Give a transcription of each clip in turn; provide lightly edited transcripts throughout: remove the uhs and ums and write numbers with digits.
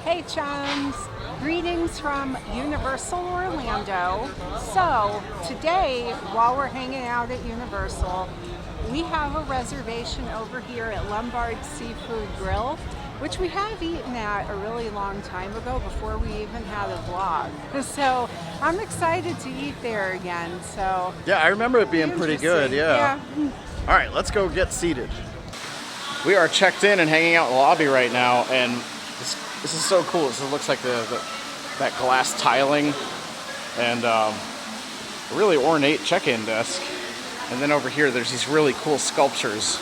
Hey chums! Greetings from Universal Orlando. So today, while we're hanging out at Universal, we have a reservation over here at Lombard Seafood Grill, which we have eaten at a really long time ago before we even had a vlog. So I'm excited to eat there again. So yeah, I remember it being pretty good. Yeah. All right, let's go get seated. We are checked in and hanging out in the lobby right now, and this is so cool. This looks like that glass tiling and a really ornate check-in desk. And then over here, there's these really cool sculptures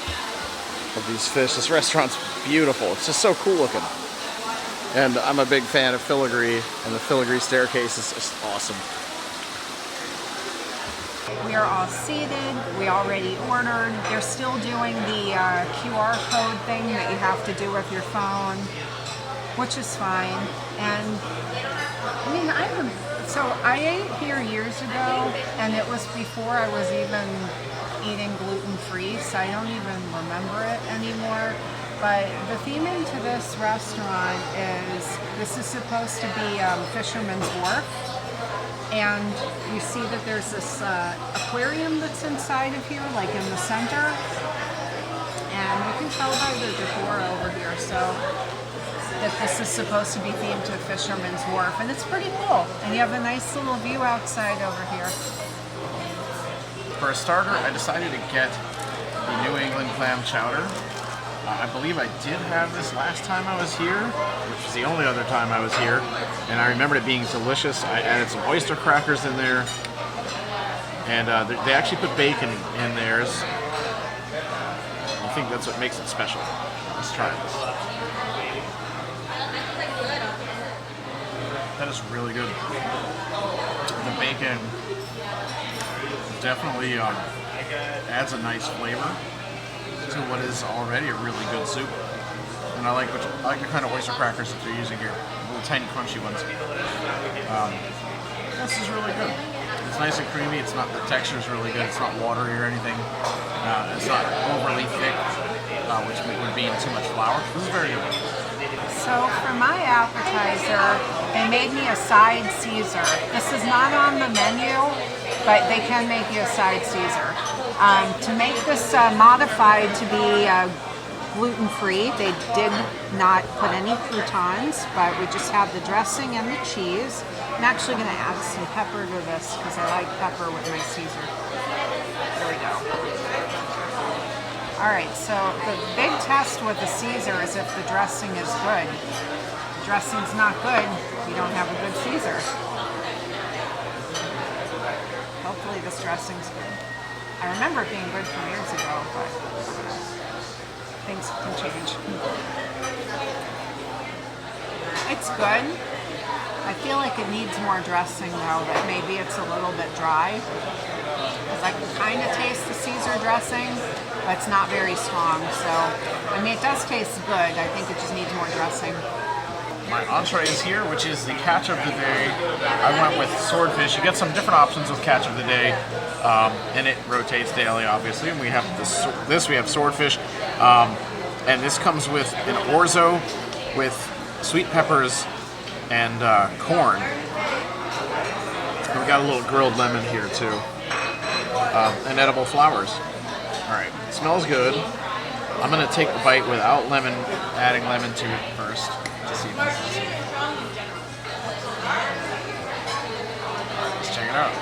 of these fish. This restaurant's beautiful. It's just so cool looking. And I'm a big fan of filigree, and the filigree staircase is just awesome. We are all seated. We already ordered. They're still doing the QR code thing that you have to do with your phone, which is fine. And I mean, I ate here years ago, and it was before I was even eating gluten-free, so I don't even remember it anymore. But the theming to this restaurant is, this is supposed to be Fisherman's Wharf, and you see that there's this aquarium that's inside of here, like in the center, and you can tell by the decor over here, so that this is supposed to be themed to Fisherman's Wharf, and it's pretty cool. And you have a nice little view outside over here. For a starter, I decided to get the New England clam chowder. I believe I did have this last time I was here, which was the only other time I was here, and I remembered it being delicious. I added some oyster crackers in there, and they actually put bacon in theirs. I think that's what makes it special. Let's try this. That is really good. The bacon definitely adds a nice flavor to what is already a really good soup. And I like the kind of oyster crackers that they're using here, little tiny crunchy ones. This is really good. It's nice and creamy. It's not, the texture is really good. It's not watery or anything. It's not overly thick, which would mean too much flour. This is very good. So for my appetizer, they made me a side Caesar. This is not on the menu, but they can make you a side Caesar. To make this modified to be gluten-free, they did not put any croutons, but we just have the dressing and the cheese. I'm actually going to add some pepper to this because I like pepper with my Caesar. There we go. Alright, so the big test with the Caesar is if the dressing is good. If the dressing's not good, you don't have a good Caesar. Hopefully this dressing's good. I remember it being good from years ago, but things can change. It's good. I feel like it needs more dressing though, that maybe it's a little bit dry. Because I can kind of taste the Caesar dressing, but it's not very strong. So, I mean, it does taste good. I think it just needs more dressing. My entree is here, which is the catch of the day. I went with swordfish. You get some different options with catch of the day, and it rotates daily, obviously. And we have this we have swordfish, and this comes with an orzo with sweet peppers and corn. And we got a little grilled lemon here too, and edible flowers. All right, it smells good. I'm gonna take a bite without lemon, adding lemon to it first. Let's check it out.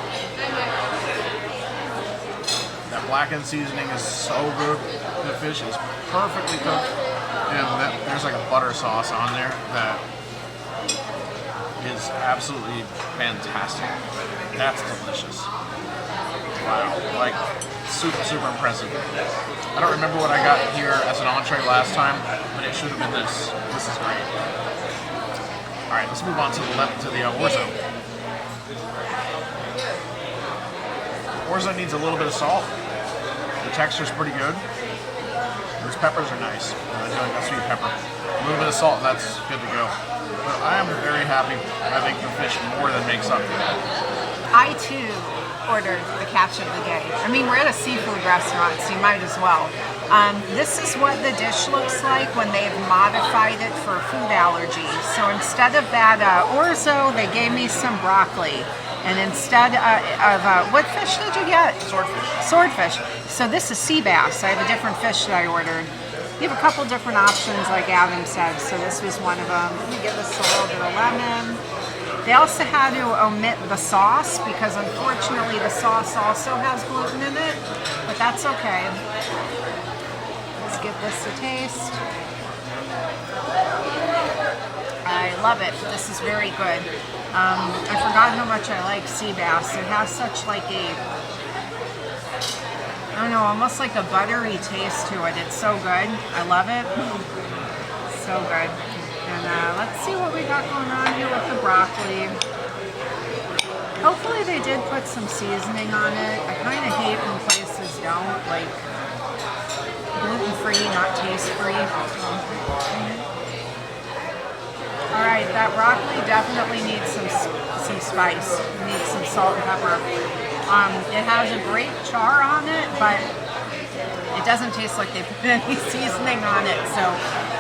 That blackened seasoning is so good. The fish is perfectly cooked, and there's like a butter sauce on there that is absolutely fantastic. That's delicious. Wow, like super, super impressive. I don't remember what I got here as an entree last time, but it should have been this. This is great. All right, let's move on to the orzo. Orzo needs a little bit of salt. The texture's pretty good. Those peppers are nice. That sweet pepper. A little bit of salt, and that's good to go. But I am very happy. I think the fish more than makes up for that. I too ordered the catch of the day. I mean, we're at a seafood restaurant, so you might as well. This is what the dish looks like when they've modified it for food allergies. So instead of that orzo, they gave me some broccoli. And instead of, what fish did you get? Swordfish. Swordfish. So this is sea bass. I have a different fish that I ordered. You have a couple different options like Adam said, so this was one of them. Let me give this a little bit of lemon. They also had to omit the sauce because unfortunately the sauce also has gluten in it, but that's okay. Let's give this a taste. I love it. This is very good. I forgot how much I like sea bass. It has such like a, I don't know, almost like a buttery taste to it. It's so good. I love it. So good. And let's see what we got going on here with the broccoli. Hopefully they did put some seasoning on it. I kind of hate when places don't, like gluten-free, not taste-free. All right, that broccoli definitely needs some spice. It needs some salt and pepper. It has a great char on it, but it doesn't taste like they put any seasoning on it, so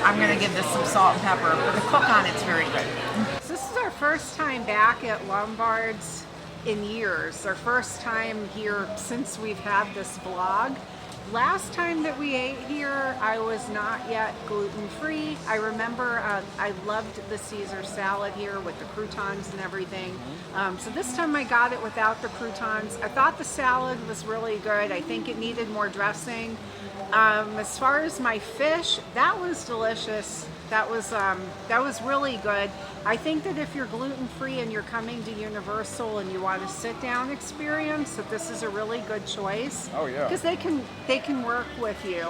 I'm gonna give this some salt and pepper. But the cook on it's very good. So this is our first time back at Lombard's in years. Our first time here since we've had this vlog. Last time that we ate here, I was not yet gluten-free. I remember I loved the Caesar salad here with the croutons and everything. So this time I got it without the croutons. I thought the salad was really good. I think it needed more dressing. As far as my fish, that was delicious. That was really good. I think that if you're gluten-free and you're coming to Universal and you want a sit-down experience, that this is a really good choice. Oh yeah. Because they can work with you.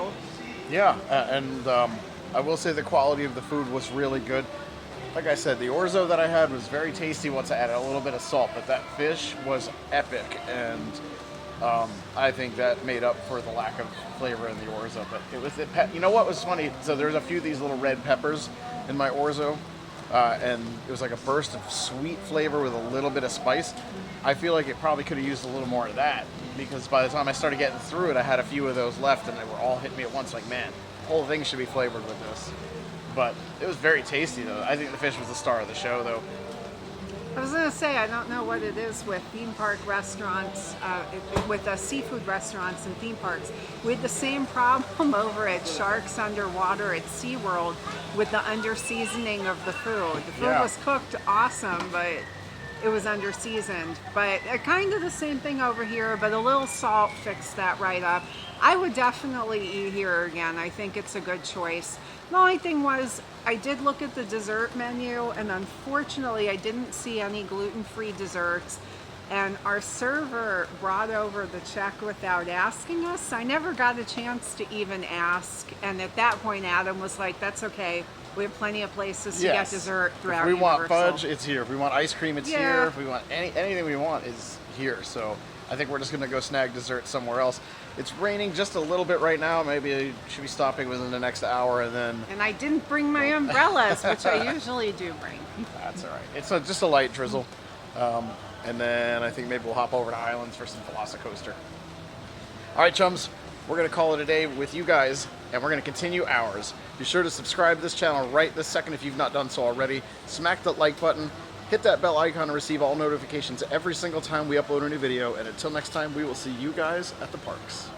Yeah, and I will say the quality of the food was really good. Like I said, the orzo that I had was very tasty once I added a little bit of salt, but that fish was epic, and I think that made up for the lack of flavor in the orzo. But it was you know what was funny? So there's a few of these little red peppers in my orzo, and it was like a burst of sweet flavor with a little bit of spice. I feel like it probably could have used a little more of that, because by the time I started getting through it, I had a few of those left, and they were all hitting me at once. Like, man, the whole thing should be flavored with this. But it was very tasty, though. I think the fish was the star of the show, though. I was going to say, I don't know what it is with theme park restaurants, with seafood restaurants and theme parks. We had the same problem over at Sharks Underwater at SeaWorld with the under-seasoning of the food. The food was cooked awesome, but it was under-seasoned. But kind of the same thing over here, but a little salt fixed that right up. I would definitely eat here again. I think it's a good choice. The only thing was, I did look at the dessert menu, and unfortunately I didn't see any gluten-free desserts, and our server brought over the check without asking us. I never got a chance to even ask, and at that point Adam was like, that's okay, we have plenty of places to get dessert throughout If we want Universal. fudge, it's here. If we want ice cream, it's here. If we want anything we want is here. So I think we're just gonna go snag dessert somewhere else. It's raining just a little bit right now. Maybe I should be stopping within the next hour, and then... And I didn't bring my umbrellas, which I usually do bring. That's all right. It's just a light drizzle. And then I think maybe we'll hop over to Islands for some Velocicoaster. All right, chums. We're going to call it a day with you guys, and we're going to continue ours. Be sure to subscribe to this channel right this second if you've not done so already. Smack that like button. Hit that bell icon to receive all notifications every single time we upload a new video. And until next time, we will see you guys at the parks.